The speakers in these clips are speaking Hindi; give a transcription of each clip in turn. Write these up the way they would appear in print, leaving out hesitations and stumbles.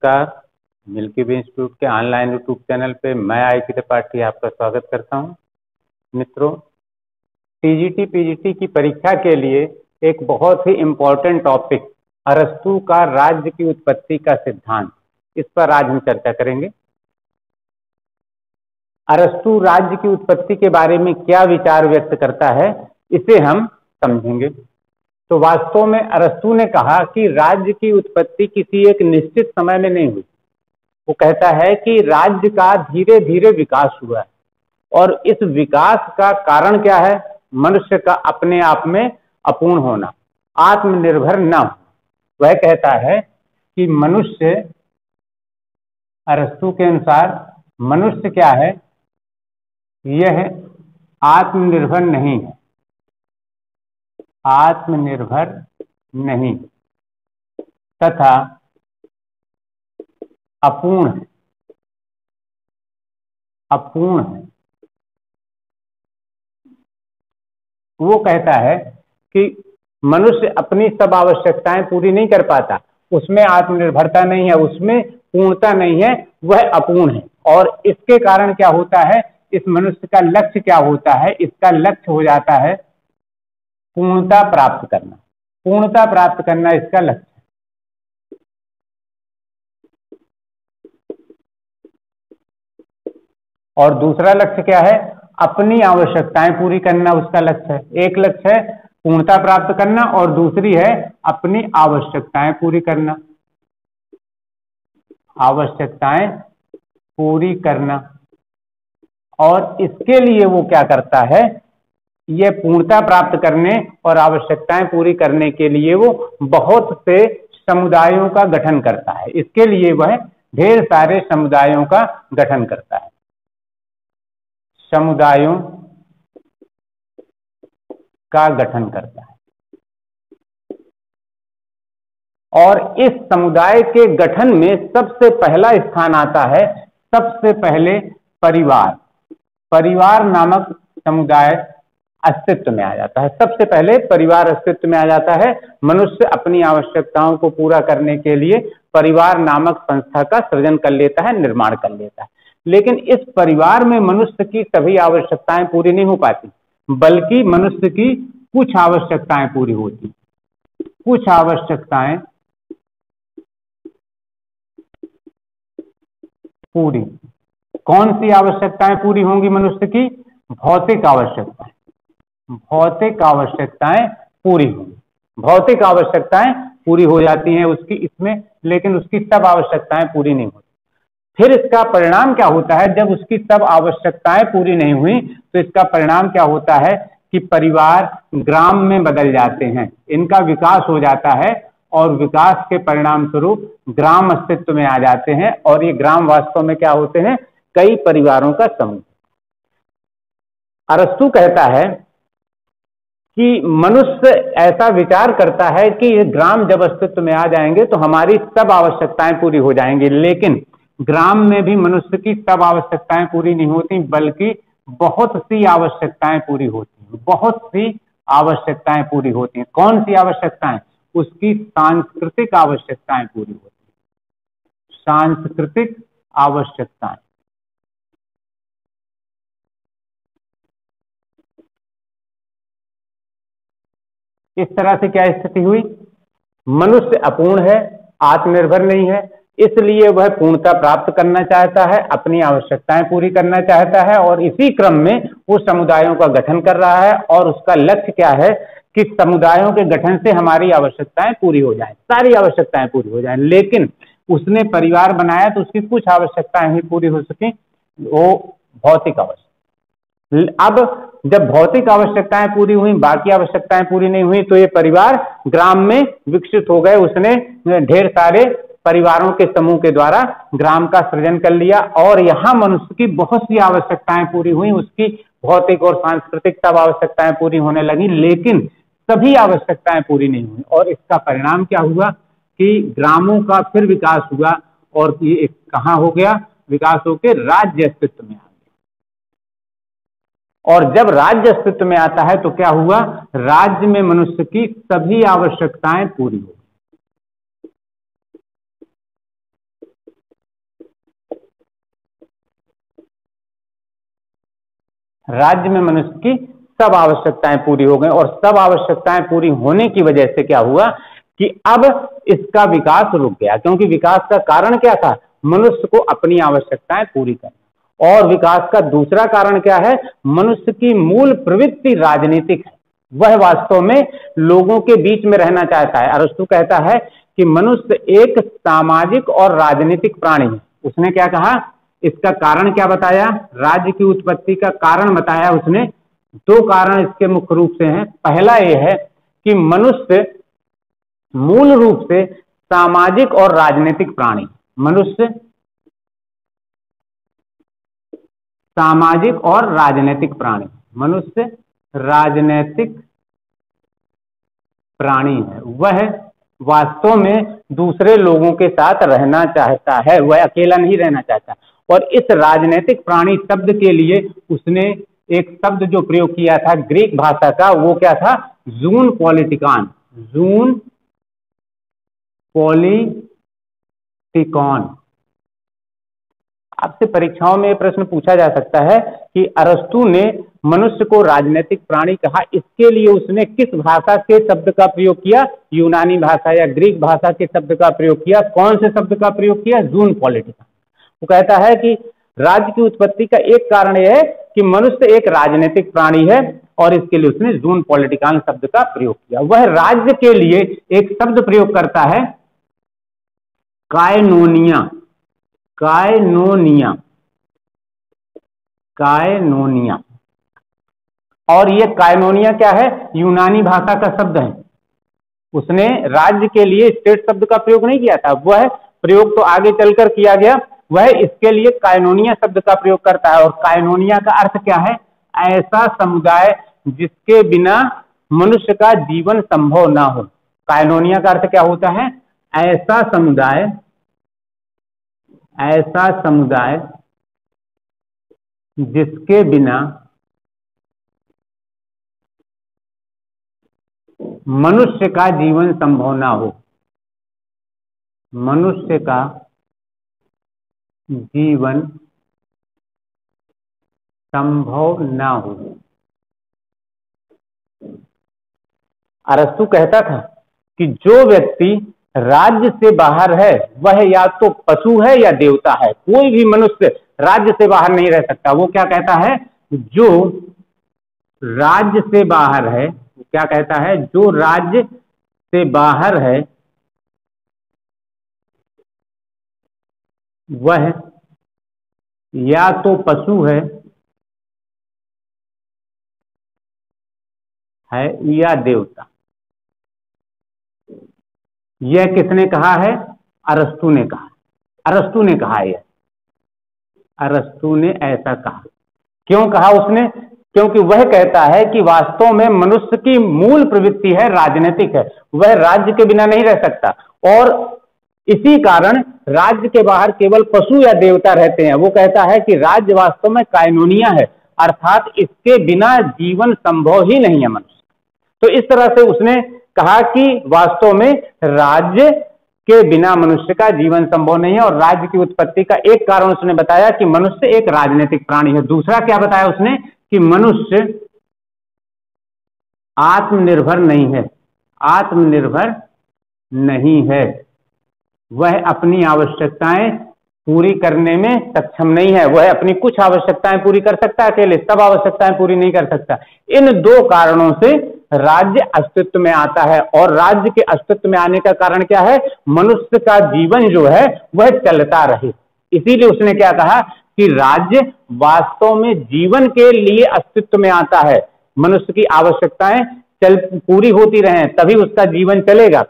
नमस्कार। मिल्की वे इंस्टीट्यूट के ऑनलाइन यूट्यूब चैनल पे मैं आई.के. त्रिपाठी आपका स्वागत करता हूं। मित्रों, टीजीटी पीजीटी की परीक्षा के लिए एक बहुत ही इम्पोर्टेंट टॉपिक अरस्तू का राज्य की उत्पत्ति का सिद्धांत, इस पर आज हम चर्चा करेंगे। अरस्तू राज्य की उत्पत्ति के बारे में क्या विचार व्यक्त करता है, इसे हम समझेंगे। तो वास्तव में अरस्तू ने कहा कि राज्य की उत्पत्ति किसी एक निश्चित समय में नहीं हुई। वो कहता है कि राज्य का धीरे धीरे विकास हुआ है और इस विकास का कारण क्या है? मनुष्य का अपने आप में अपूर्ण होना, आत्मनिर्भर न होना। वह कहता है कि मनुष्य, अरस्तू के अनुसार मनुष्य क्या है? यह आत्मनिर्भर नहीं है, आत्मनिर्भर नहीं तथा अपूर्ण है, अपूर्ण है। वो कहता है कि मनुष्य अपनी सब आवश्यकताएं पूरी नहीं कर पाता, उसमें आत्मनिर्भरता नहीं है, उसमें पूर्णता नहीं है, वह अपूर्ण है। और इसके कारण क्या होता है? इस मनुष्य का लक्ष्य क्या होता है? इसका लक्ष्य हो जाता है पूर्णता प्राप्त करना। पूर्णता प्राप्त करना इसका लक्ष्य है। और दूसरा लक्ष्य क्या है? अपनी आवश्यकताएं पूरी करना उसका लक्ष्य है। एक लक्ष्य है पूर्णता प्राप्त करना और दूसरी है अपनी आवश्यकताएं पूरी करना, आवश्यकताएं पूरी करना। और इसके लिए वो क्या करता है? ये पूर्णता प्राप्त करने और आवश्यकताएं पूरी करने के लिए वो बहुत से समुदायों का गठन करता है। इसके लिए वह ढेर सारे समुदायों का गठन करता है, समुदायों का गठन करता है। और इस समुदाय के गठन में सबसे पहला स्थान आता है, सबसे पहले परिवार। परिवार नामक समुदाय अस्तित्व में आ जाता है। सबसे पहले परिवार अस्तित्व में आ जाता है। मनुष्य अपनी आवश्यकताओं को पूरा करने के लिए परिवार नामक संस्था का सृजन कर लेता है, निर्माण कर लेता है। लेकिन इस परिवार में मनुष्य की सभी आवश्यकताएं पूरी नहीं हो पाती, बल्कि मनुष्य की कुछ आवश्यकताएं पूरी होती। कुछ आवश्यकताएं पूरी। कौन सी आवश्यकताएं पूरी होंगी मनुष्य की? भौतिक आवश्यकताएं। भौतिक आवश्यकताएं पूरी होंगी। भौतिक आवश्यकताएं पूरी हो जाती हैं उसकी इसमें, लेकिन उसकी सब आवश्यकताएं पूरी नहीं होती। फिर इसका परिणाम क्या होता है? जब उसकी सब आवश्यकताएं पूरी नहीं हुई तो इसका परिणाम क्या होता है कि परिवार ग्राम में बदल जाते हैं, इनका विकास हो जाता है और विकास के परिणाम स्वरूप ग्राम अस्तित्व में आ जाते हैं। और ये ग्राम वास्तव में क्या होते हैं? कई परिवारों का समूह। अरस्तू कहता है कि मनुष्य ऐसा विचार करता है कि ग्राम जब अस्तित्व में आ जाएंगे तो हमारी सब आवश्यकताएं पूरी हो जाएंगी। लेकिन ग्राम में भी मनुष्य की सब आवश्यकताएं पूरी नहीं होती, बल्कि बहुत सी आवश्यकताएं पूरी होती हैं। बहुत सी आवश्यकताएं पूरी होती हैं। कौन सी आवश्यकताएं? उसकी सांस्कृतिक आवश्यकताएं पूरी होती हैं। सांस्कृतिक आवश्यकताएं। इस तरह से क्या स्थिति हुई? मनुष्य अपूर्ण है, आत्मनिर्भर नहीं है, इसलिए वह पूर्णता प्राप्त करना चाहता है, अपनी आवश्यकताएं पूरी करना चाहता है और इसी क्रम में वो समुदायों का गठन कर रहा है। और उसका लक्ष्य क्या है कि समुदायों के गठन से हमारी आवश्यकताएं पूरी हो जाएं, सारी आवश्यकताएं पूरी हो जाएं। लेकिन उसने परिवार बनाया तो उसकी कुछ आवश्यकताएं ही पूरी हो सकी, वो भौतिक आवश्यकता। अब जब भौतिक आवश्यकताएं पूरी हुई, बाकी आवश्यकताएं पूरी नहीं हुई, तो ये परिवार ग्राम में विकसित हो गए। उसने ढेर सारे परिवारों के समूह के द्वारा ग्राम का सृजन कर लिया और यहाँ मनुष्य की बहुत सी आवश्यकताएं पूरी हुई। उसकी भौतिक और सांस्कृतिक सब आवश्यकताएं पूरी होने लगी, लेकिन सभी आवश्यकताएं पूरी नहीं हुई। और इसका परिणाम क्या हुआ कि ग्रामों का फिर विकास हुआ और ये कहाँ हो गया? विकास होकर राज्य अस्तित्व में आ गया। और जब राज्य अस्तित्व में आता है तो क्या हुआ? राज्य में मनुष्य की सभी आवश्यकताएं पूरी हो। राज्य में मनुष्य की सब आवश्यकताएं पूरी हो गई, और सब आवश्यकताएं पूरी होने की वजह से क्या हुआ कि अब इसका विकास रुक गया, क्योंकि विकास का कारण क्या था? मनुष्य को अपनी आवश्यकताएं पूरी करना। और विकास का दूसरा कारण क्या है? मनुष्य की मूल प्रवृत्ति राजनीतिक है, वह वास्तव में लोगों के बीच में रहना चाहता है। अरस्तु कहता है कि मनुष्य एक सामाजिक और राजनीतिक प्राणी है। उसने क्या कहा? इसका कारण क्या बताया? राज्य की उत्पत्ति का कारण बताया उसने। दो कारण इसके मुख्य रूप से हैं। पहला यह है कि मनुष्य मूल रूप से सामाजिक और राजनीतिक प्राणी, मनुष्य सामाजिक और राजनीतिक प्राणी, मनुष्य राजनीतिक प्राणी है। वह वास्तव में दूसरे लोगों के साथ रहना चाहता है, वह अकेला नहीं रहना चाहता। और इस राजनीतिक प्राणी शब्द के लिए उसने एक शब्द जो प्रयोग किया था ग्रीक भाषा का, वो क्या था? जून पॉलिटिकॉन, जून पॉलिटिकॉन। आपसे परीक्षाओं में प्रश्न पूछा जा सकता है कि अरस्तु ने मनुष्य को राजनीतिक प्राणी कहा, इसके लिए उसने किस भाषा के शब्द का प्रयोग किया? यूनानी भाषा या ग्रीक भाषा के शब्द का प्रयोग किया। कौन से शब्द का प्रयोग किया? जून पॉलिटिकॉन। वो कहता है कि राज्य की उत्पत्ति का एक कारण यह है कि मनुष्य एक राजनीतिक प्राणी है, और इसके लिए उसने जून पॉलिटिकॉन शब्द का प्रयोग किया। वह राज्य के लिए एक शब्द प्रयोग करता है कायनोनिया, कायनोनिया, कायनोनिया। और ये कायनोनिया क्या है? यूनानी भाषा का शब्द है। उसने राज्य के लिए स्टेट शब्द का प्रयोग नहीं किया था, वह प्रयोग तो आगे चलकर किया गया। वह इसके लिए कायनोनिया शब्द का प्रयोग करता है। और कायनोनिया का अर्थ क्या है? ऐसा समुदाय जिसके बिना मनुष्य का जीवन संभव ना हो। कायनोनिया का अर्थ क्या होता है? ऐसा समुदाय, ऐसा समुदाय जिसके बिना मनुष्य का जीवन संभव ना हो, मनुष्य का जीवन संभव ना हो। अरस्तु कहता था कि जो व्यक्ति राज्य से बाहर है वह या तो पशु है या देवता है। कोई भी मनुष्य राज्य से बाहर नहीं रह सकता। वो क्या कहता है? जो राज्य से बाहर है, क्या कहता है? जो राज्य से बाहर है वह या तो पशु है या देवता। यह किसने कहा है? अरस्तु ने कहा। अरस्तु ने कहा, यह अरस्तु ने ऐसा कहा। क्यों कहा उसने? क्योंकि वह कहता है कि वास्तव में मनुष्य की मूल प्रवृत्ति है राजनीतिक है, वह राज्य के बिना नहीं रह सकता। और इसी कारण राज्य के बाहर केवल पशु या देवता रहते हैं। वो कहता है कि राज्य वास्तव में कायनोनिया है, अर्थात इसके बिना जीवन संभव ही नहीं है मनुष्य। तो इस तरह से उसने कहा कि वास्तव में राज्य के बिना मनुष्य का जीवन संभव नहीं है। और राज्य की उत्पत्ति का एक कारण उसने बताया कि मनुष्य एक राजनीतिक प्राणी है। दूसरा क्या बताया उसने? कि मनुष्य आत्मनिर्भर नहीं है, आत्मनिर्भर नहीं है। वह अपनी आवश्यकताएं पूरी करने में सक्षम नहीं है। वह अपनी कुछ आवश्यकताएं पूरी कर सकता है, अकेले सब आवश्यकताएं पूरी नहीं कर सकता। इन दो कारणों से राज्य अस्तित्व में आता है। और राज्य के अस्तित्व में आने का कारण क्या है? मनुष्य का जीवन जो है वह चलता रहे। इसीलिए उसने क्या कहा कि राज्य वास्तव में जीवन के लिए अस्तित्व में आता है। मनुष्य की आवश्यकताएं पूरी होती रहे तभी उसका जीवन चलेगा।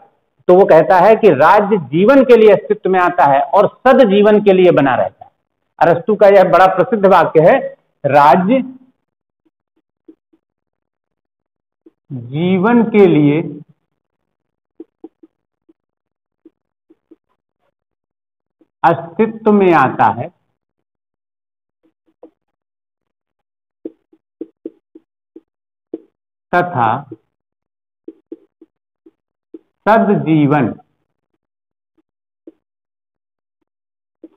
तो वो कहता है कि राज्य जीवन के लिए अस्तित्व में आता है और सद जीवन के लिए बना रहता है। अरस्तु का यह बड़ा प्रसिद्ध वाक्य है, राज्य जीवन के लिए अस्तित्व में आता है तथा सदजीवन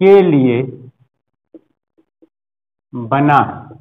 के लिए बना है।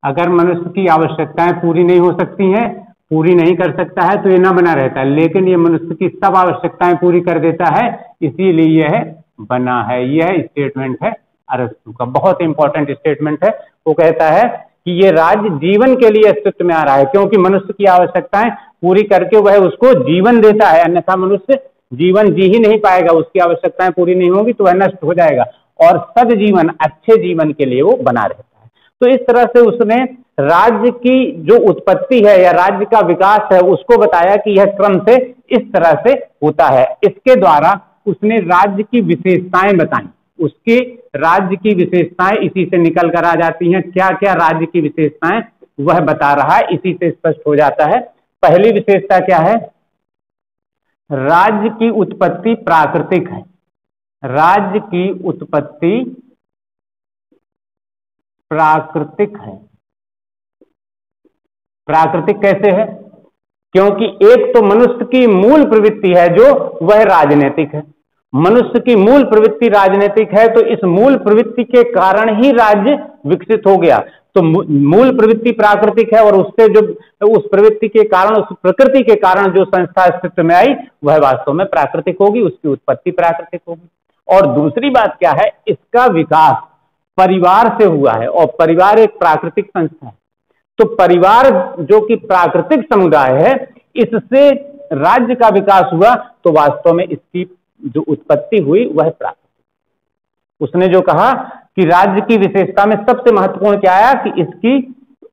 अगर मनुष्य की आवश्यकताएं पूरी नहीं हो सकती हैं, पूरी नहीं कर सकता है, तो ये ना बना रहता है, लेकिन ये मनुष्य की सब आवश्यकताएं पूरी कर देता है, इसीलिए यह बना है। यह स्टेटमेंट है अरस्तु का, बहुत इंपॉर्टेंट स्टेटमेंट है। वो कहता है कि ये राज्य जीवन के लिए अस्तित्व में आ रहा है, क्योंकि मनुष्य की आवश्यकताएं पूरी करके वह उसको जीवन देता है, अन्यथा मनुष्य जीवन जी ही नहीं पाएगा, उसकी आवश्यकताएं पूरी नहीं होगी तो वह नष्ट हो जाएगा, और सदजीवन, अच्छे जीवन के लिए वो बना रहता है। तो इस तरह से उसने राज्य की जो उत्पत्ति है या राज्य का विकास है उसको बताया कि यह क्रम से इस तरह से होता है। इसके द्वारा उसने राज्य की विशेषताएं बताई, उसके राज्य की विशेषताएं इसी से निकल कर आ जाती हैं। क्या क्या राज्य की विशेषताएं वह बता रहा है, इसी से स्पष्ट हो जाता है। पहली विशेषता क्या है? राज्य की उत्पत्ति प्राकृतिक है। राज्य की उत्पत्ति प्राकृतिक है। प्राकृतिक कैसे है? क्योंकि एक तो मनुष्य की मूल प्रवृत्ति है जो वह राजनीतिक है। मनुष्य की मूल प्रवृत्ति राजनीतिक है, तो इस मूल प्रवृत्ति के कारण ही राज्य विकसित हो गया। तो मूल प्रवृत्ति प्राकृतिक है, और उससे जो उस प्रवृत्ति के कारण, उस प्रकृति के कारण जो संस्था अस्तित्व में आई वह वास्तव में प्राकृतिक होगी, उसकी उत्पत्ति प्राकृतिक होगी। और दूसरी बात क्या है? इसका विकास परिवार से हुआ है, और परिवार एक प्राकृतिक संस्था है। तो परिवार जो कि प्राकृतिक समुदाय है, इससे राज्य का विकास हुआ, तो वास्तव में इसकी जो उत्पत्ति हुई वह प्राकृतिक। उसने जो कहा कि राज्य की विशेषता में सबसे महत्वपूर्ण क्या आया कि इसकी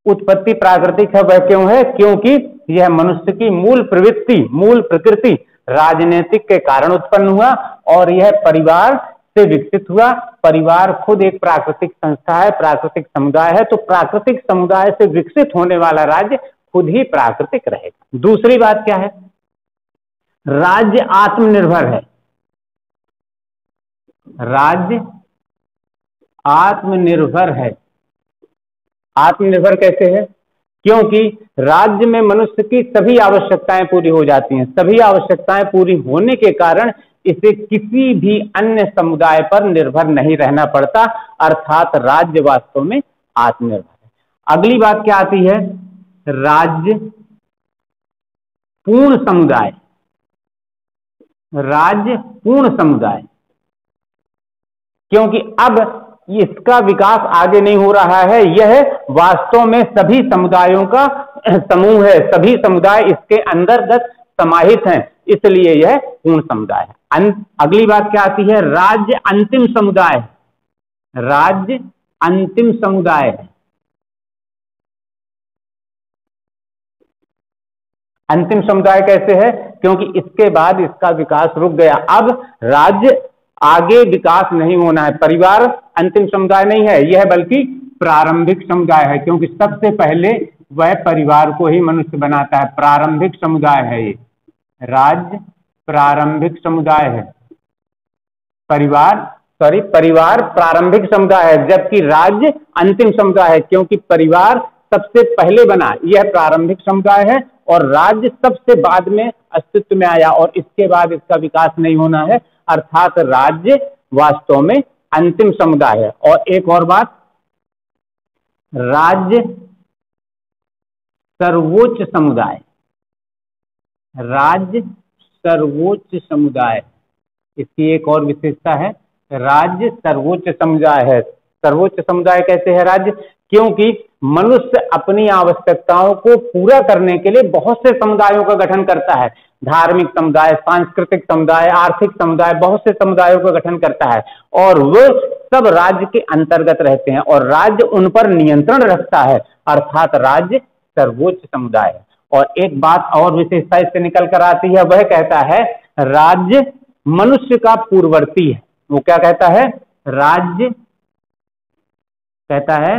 उत्पत्ति प्राकृतिक है। वह क्यों है? क्योंकि यह मनुष्य की मूल प्रवृत्ति, मूल प्रकृति राजनीतिक के कारण उत्पन्न हुआ, और यह परिवार से विकसित हुआ। परिवार खुद एक प्राकृतिक संस्था है, प्राकृतिक समुदाय है, तो प्राकृतिक समुदाय से विकसित होने वाला राज्य खुद ही प्राकृतिक रहेगा। दूसरी बात क्या है? राज्य आत्मनिर्भर है। राज्य आत्मनिर्भर है। आत्मनिर्भर कैसे है? क्योंकि राज्य में मनुष्य की सभी आवश्यकताएं पूरी हो जाती हैं। सभी आवश्यकताएं पूरी होने के कारण इसे किसी भी अन्य समुदाय पर निर्भर नहीं रहना पड़ता, अर्थात राज्य वास्तव में आत्मनिर्भर है। अगली बात क्या आती है? राज्य पूर्ण समुदाय। राज्य पूर्ण समुदाय, क्योंकि अब इसका विकास आगे नहीं हो रहा है, यह वास्तव में सभी समुदायों का समूह है, सभी समुदाय इसके अंतर्गत समाहित हैं, इसलिए यह पूर्ण समुदाय है। अगली बात क्या आती है? राज्य अंतिम समुदाय। राज्य अंतिम समुदाय है। अंतिम समुदाय कैसे है? क्योंकि इसके बाद इसका विकास रुक गया, अब राज्य आगे विकास नहीं होना है। परिवार अंतिम समुदाय नहीं है यह, बल्कि प्रारंभिक समुदाय है, क्योंकि सबसे पहले वह परिवार को ही मनुष्य बनाता है। प्रारंभिक समुदाय है ये। राज्य प्रारंभिक समुदाय है। परिवार प्रारंभिक समुदाय है, जबकि राज्य अंतिम समुदाय है, क्योंकि परिवार सबसे पहले बना, यह प्रारंभिक समुदाय है, और राज्य सबसे बाद में अस्तित्व में आया, और इसके बाद इसका विकास नहीं होना है, अर्थात राज्य वास्तव में अंतिम समुदाय है। और एक और बात, राज्य सर्वोच्च समुदाय। राज्य सर्वोच्च समुदाय, इसकी एक और विशेषता है, राज्य सर्वोच्च समुदाय है। सर्वोच्च समुदाय कैसे है राज्य? क्योंकि मनुष्य अपनी आवश्यकताओं को पूरा करने के लिए बहुत से समुदायों का गठन करता है। धार्मिक समुदाय, सांस्कृतिक समुदाय, आर्थिक समुदाय, बहुत से समुदायों का गठन करता है, और वो सब राज्य के अंतर्गत रहते हैं, और राज्य उन पर नियंत्रण रखता है, अर्थात राज्य सर्वोच्च समुदाय है। और एक बात और विशेषता इससे निकल कर आती है, वह कहता है राज्य मनुष्य का पूर्ववर्ती है। वो क्या कहता है? राज्य कहता है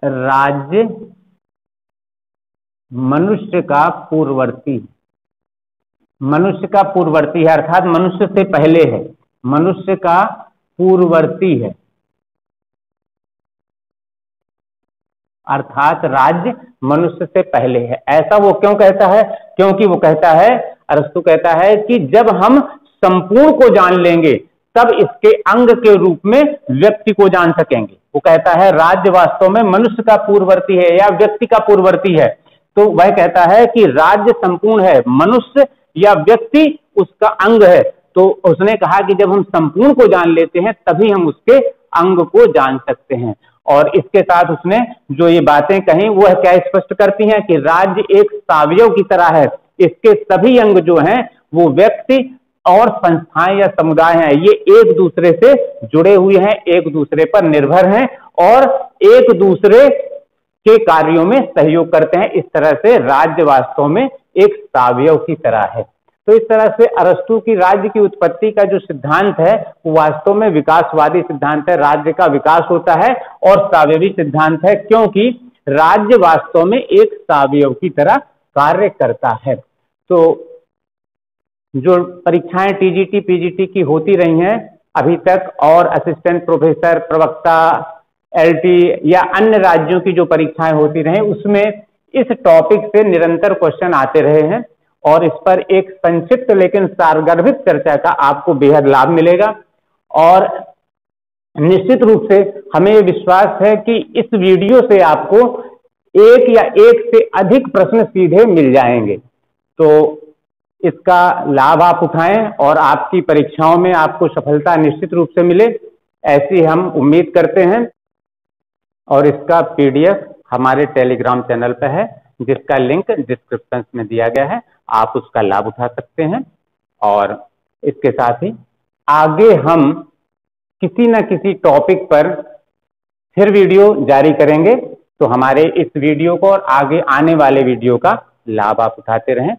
राज्य मनुष्य का पूर्ववर्ती। मनुष्य का पूर्ववर्ती है, अर्थात मनुष्य से पहले है, मनुष्य का पूर्ववर्ती है, अर्थात राज्य मनुष्य से पहले है। ऐसा वो क्यों कहता है? क्योंकि वो कहता है, अरस्तु कहता है कि जब हम संपूर्ण को जान लेंगे तब इसके अंग के रूप में व्यक्ति को जान सकेंगे। वो कहता है राज्य वास्तव में मनुष्य का पूर्ववर्ती है या व्यक्ति का पूर्ववर्ती है। तो वह कहता है कि राज्य संपूर्ण है, मनुष्य या व्यक्ति उसका अंग है। तो उसने कहा कि जब हम संपूर्ण को जान लेते हैं तभी हम उसके अंग को जान सकते हैं। और इसके साथ उसने जो ये बातें कही वह क्या स्पष्ट करती हैं कि राज्य एक सावयव की तरह है, इसके सभी अंग जो हैं वो व्यक्ति और संस्थाएं या समुदाय हैं, ये एक दूसरे से जुड़े हुए हैं, एक दूसरे पर निर्भर हैं और एक दूसरे के कार्यों में सहयोग करते हैं। इस तरह से राज्य वास्तव में एक सावयव की तरह है। तो इस तरह से अरस्तु की राज्य की उत्पत्ति का जो सिद्धांत है वो वास्तव में विकासवादी सिद्धांत है। राज्य का विकास होता है और सावयवी सिद्धांत है, क्योंकि राज्य वास्तव में एक सावयव की तरह कार्य करता है। तो जो परीक्षाएं टीजीटी पीजीटी की होती रही हैं अभी तक, और असिस्टेंट प्रोफेसर, प्रवक्ता, एलटी या अन्य राज्यों की जो परीक्षाएं होती रही उसमें इस टॉपिक से निरंतर क्वेश्चन आते रहे हैं और इस पर एक संक्षिप्त लेकिन सारगर्भित चर्चा का आपको बेहद लाभ मिलेगा। और निश्चित रूप से हमें विश्वास है कि इस वीडियो से आपको एक या एक से अधिक प्रश्न सीधे मिल जाएंगे। तो इसका लाभ आप उठाएं और आपकी परीक्षाओं में आपको सफलता निश्चित रूप से मिले, ऐसी हम उम्मीद करते हैं। और इसका पीडीएफ हमारे टेलीग्राम चैनल पर है, जिसका लिंक डिस्क्रिप्शन में दिया गया है, आप उसका लाभ उठा सकते हैं। और इसके साथ ही आगे हम किसी न किसी टॉपिक पर फिर वीडियो जारी करेंगे, तो हमारे इस वीडियो को और आगे आने वाले वीडियो का लाभ आप उठाते रहें।